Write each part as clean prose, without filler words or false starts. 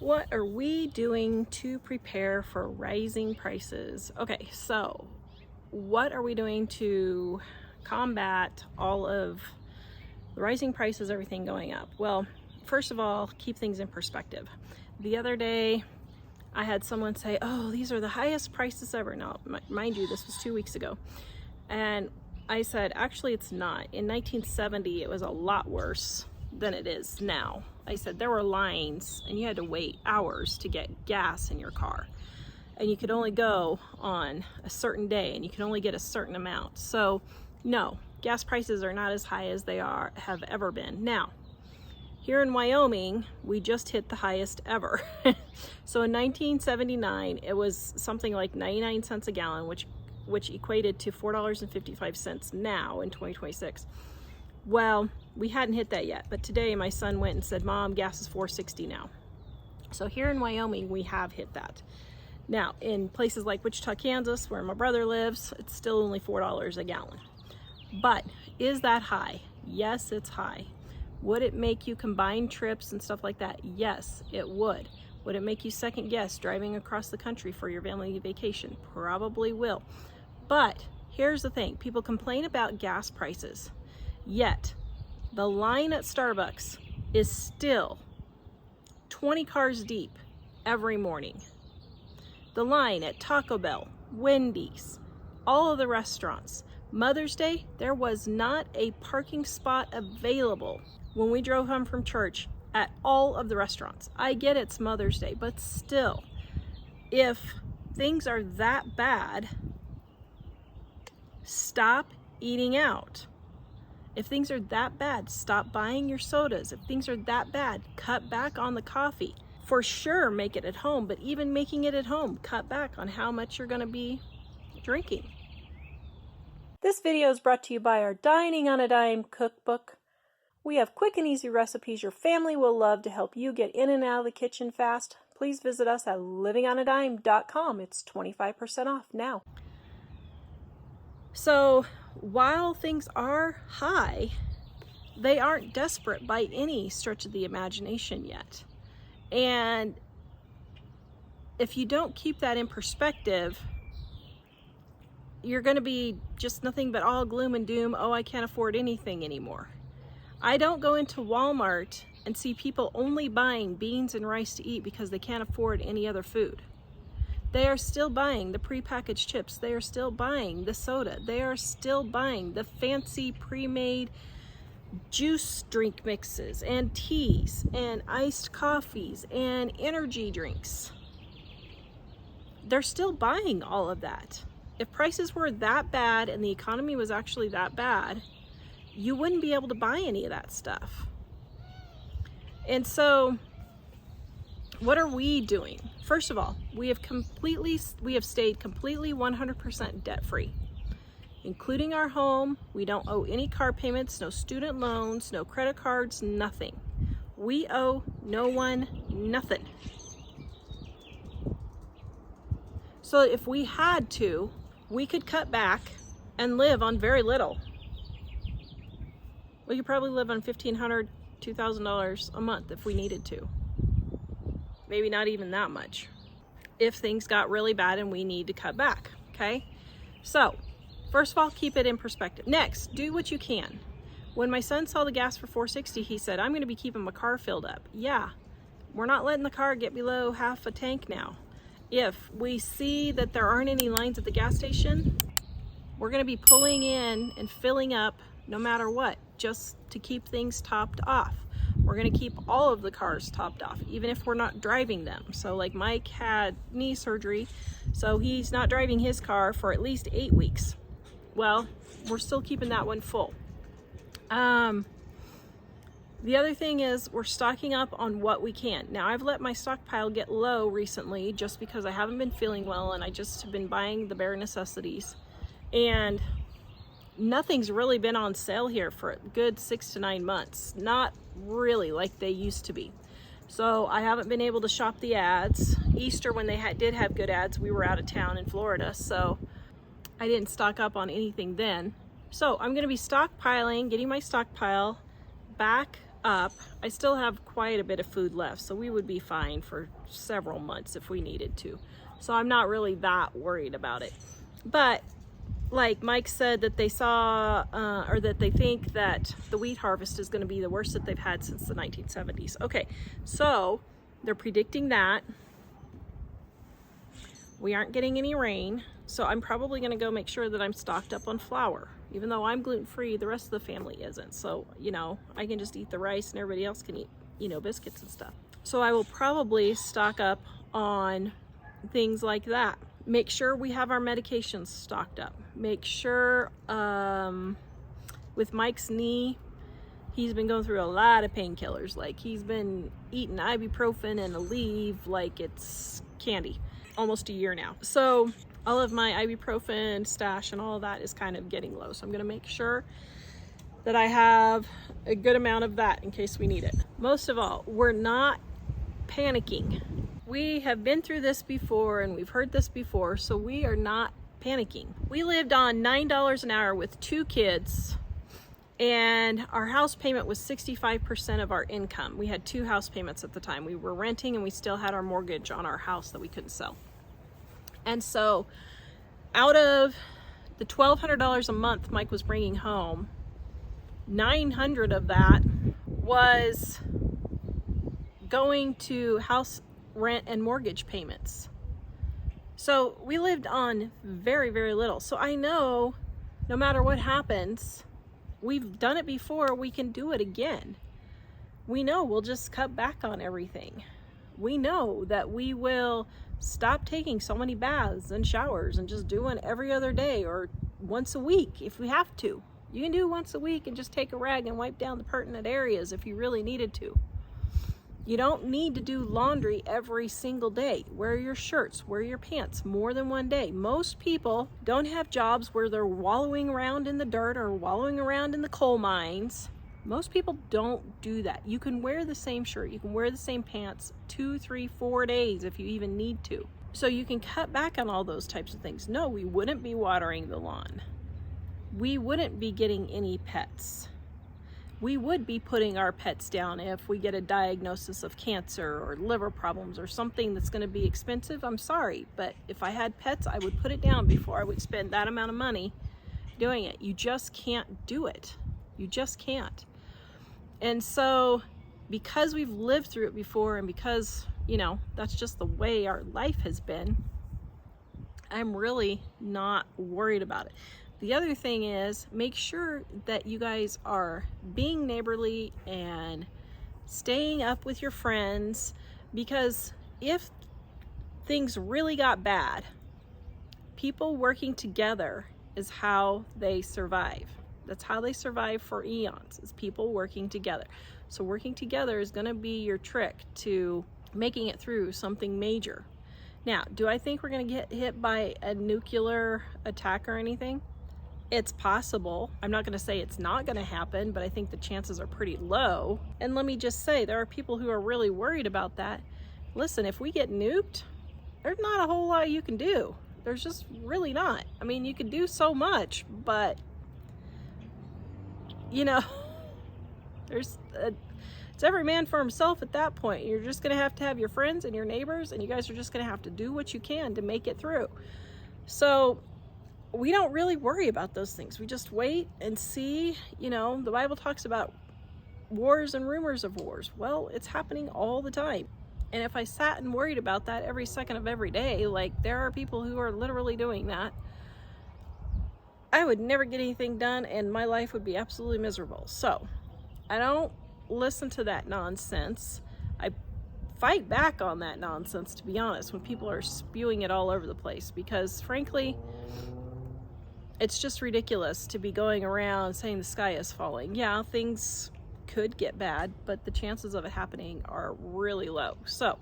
What are we doing to prepare for rising prices? Okay, so what are we doing to combat all of the rising prices, everything going up? Well, first of all, keep things in perspective. The other day, I had someone say, oh, these are the highest prices ever. Now, mind you, this was 2 weeks ago. And I said, actually, it's not. In 1970, it was a lot worse than it is now. I said there were lines and you had to wait hours to get gas in your car. And you could only go on a certain day and you could only get a certain amount. So no, gas prices are not as high as they have ever been. Now, here in Wyoming, we just hit the highest ever. So in 1979, it was something like 99 cents a gallon, which equated to $4.55 now in 2026. Well, we hadn't hit that yet, but today my son went and said, Mom, gas is $4.60 now. So here in Wyoming, we have hit that. Now, in places like Wichita, Kansas, where my brother lives, it's still only $4 a gallon. But is that high? Yes, it's high. Would it make you combine trips and stuff like that? Yes, it would. Would it make you second guess driving across the country for your family vacation? Probably will. But here's the thing, people complain about gas prices, yet the line at Starbucks is still 20 cars deep every morning. The line at Taco Bell, Wendy's, all of the restaurants. Mother's Day, there was not a parking spot available when we drove home from church at all of the restaurants. I get it's Mother's Day, but still, if things are that bad, stop eating out. If things are that bad, stop buying your sodas. If things are that bad, cut back on the coffee. For sure, make it at home, but even making it at home, cut back on how much you're going to be drinking. This video is brought to you by our Dining on a Dime cookbook. We have quick and easy recipes your family will love to help you get in and out of the kitchen fast. Please visit us at livingonadime.com. It's 25% off now. So while things are high, they aren't desperate by any stretch of the imagination yet. And if you don't keep that in perspective, you're going to be just nothing but all gloom and doom. Oh, I can't afford anything anymore. I don't go into Walmart and see people only buying beans and rice to eat because they can't afford any other food. They are still buying the prepackaged chips. They are still buying the soda. They are still buying the fancy pre-made juice drink mixes and teas and iced coffees and energy drinks. They're still buying all of that. If prices were that bad and the economy was actually that bad, you wouldn't be able to buy any of that stuff. And so what are we doing? First of all, we have stayed completely 100% debt-free, including our home. We don't owe any car payments, no student loans, no credit cards, nothing. We owe no one nothing. So if we had to, we could cut back and live on very little. We could probably live on $1,500, $2,000 a month if we needed to. Maybe not even that much if things got really bad and we need to cut back, okay? So, first of all, keep it in perspective. Next, do what you can. When my son saw the gas for $4.60, he said, I'm gonna be keeping my car filled up. Yeah, we're not letting the car get below half a tank now. If we see that there aren't any lines at the gas station, we're gonna be pulling in and filling up no matter what, just to keep things topped off. We're gonna keep all of the cars topped off, even if we're not driving them. So like Mike had knee surgery, so he's not driving his car for at least 8 weeks. Well, we're still keeping that one full. The other thing is we're stocking up on what we can. Now I've let my stockpile get low recently just because I haven't been feeling well and I just have been buying the bare necessities. And nothing's really been on sale here for a good 6 to 9 months. Not really like they used to be. So I haven't been able to shop the ads. Easter, when they did have good ads, we were out of town in Florida, so I didn't stock up on anything then. So I'm gonna be stockpiling, getting my stockpile back up, I still have quite a bit of food left, so we would be fine for several months if we needed to. So I'm not really that worried about it. But like Mike said, that they saw or that they think that the wheat harvest is going to be the worst that they've had since the 1970s. Okay, so they're predicting that. We aren't getting any rain, so I'm probably going to go make sure that I'm stocked up on flour. Even though I'm gluten-free, the rest of the family isn't. So, you know, I can just eat the rice and everybody else can eat, you know, biscuits and stuff. So I will probably stock up on things like that. Make sure we have our medications stocked up. Make sure with Mike's knee, he's been going through a lot of painkillers. Like, he's been eating ibuprofen and Aleve like it's candy. Almost a year now. So all of my ibuprofen stash and all of that is kind of getting low. So I'm going to make sure that I have a good amount of that in case we need it. Most of all, we're not panicking. We have been through this before and we've heard this before, so we are not panicking. We lived on $9 an hour with 2 kids, and our house payment was 65% of our income. We had 2 house payments at the time. We were renting and we still had our mortgage on our house that we couldn't sell. And so out of the $1,200 a month Mike was bringing home, $900 of that was going to house rent and mortgage payments. So we lived on very, very little. So I know no matter what happens, we've done it before, we can do it again. We know we'll just cut back on everything. We know that we will stop taking so many baths and showers and just doing every other day or once a week if we have to. You can do once a week and just take a rag and wipe down the pertinent areas if you really needed to. You don't need to do laundry every single day. Wear your shirts, wear your pants more than one day. Most people don't have jobs where they're wallowing around in the dirt or wallowing around in the coal mines. Most people don't do that. You can wear the same shirt, you can wear the same pants 2, 3, 4 days if you even need to. So you can cut back on all those types of things. No, we wouldn't be watering the lawn. We wouldn't be getting any pets. We would be putting our pets down if we get a diagnosis of cancer or liver problems or something that's going to be expensive. I'm sorry, but if I had pets, I would put it down before I would spend that amount of money doing it. You just can't do it. You just can't. And so because we've lived through it before and because, you know, that's just the way our life has been, I'm really not worried about it. The other thing is, make sure that you guys are being neighborly and staying up with your friends, because if things really got bad, people working together is how they survive. That's how they survive for eons, is people working together. So working together is going to be your trick to making it through something major. Now, do I think we're going to get hit by a nuclear attack or anything? It's possible. I'm not going to say it's not going to happen, but I think the chances are pretty low. And let me just say, there are people who are really worried about that. Listen, if we get nuked, there's not a whole lot you can do. There's just really not. I mean, you can do so much, but you know, it's every man for himself at that point. You're just going to have your friends and your neighbors, and you guys are just going to have to do what you can to make it through. So we don't really worry about those things. We just wait and see. You know, the Bible talks about wars and rumors of wars. Well, it's happening all the time. And if I sat and worried about that every second of every day, like there are people who are literally doing that, I would never get anything done and my life would be absolutely miserable. So I don't listen to that nonsense. I fight back on that nonsense, to be honest, when people are spewing it all over the place, because frankly, it's just ridiculous to be going around saying the sky is falling. Yeah, things could get bad, but the chances of it happening are really low. So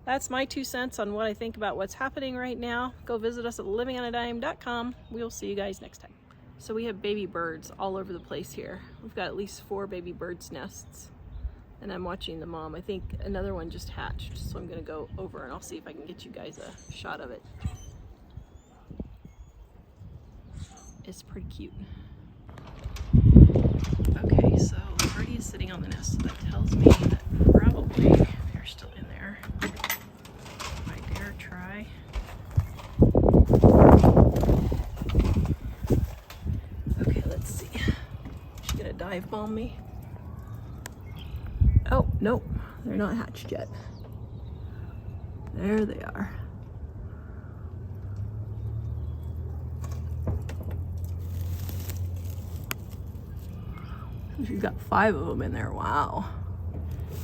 that's my 2 cents on what I think about what's happening right now. Go visit us at livingonadime.com. We'll see you guys next time. So we have baby birds all over the place here. We've got at least 4 baby birds nests, and I'm watching the mom. I think another one just hatched, so I'm gonna go over and I'll see if I can get you guys a shot of it. It's pretty cute. Okay, so Birdie is sitting on the nest, so that tells me that probably they're still in there. I dare try. Okay, let's see. She's gonna dive bomb me. Oh, nope, they're not hatched yet. There they are. She's got 5 of them in there. Wow.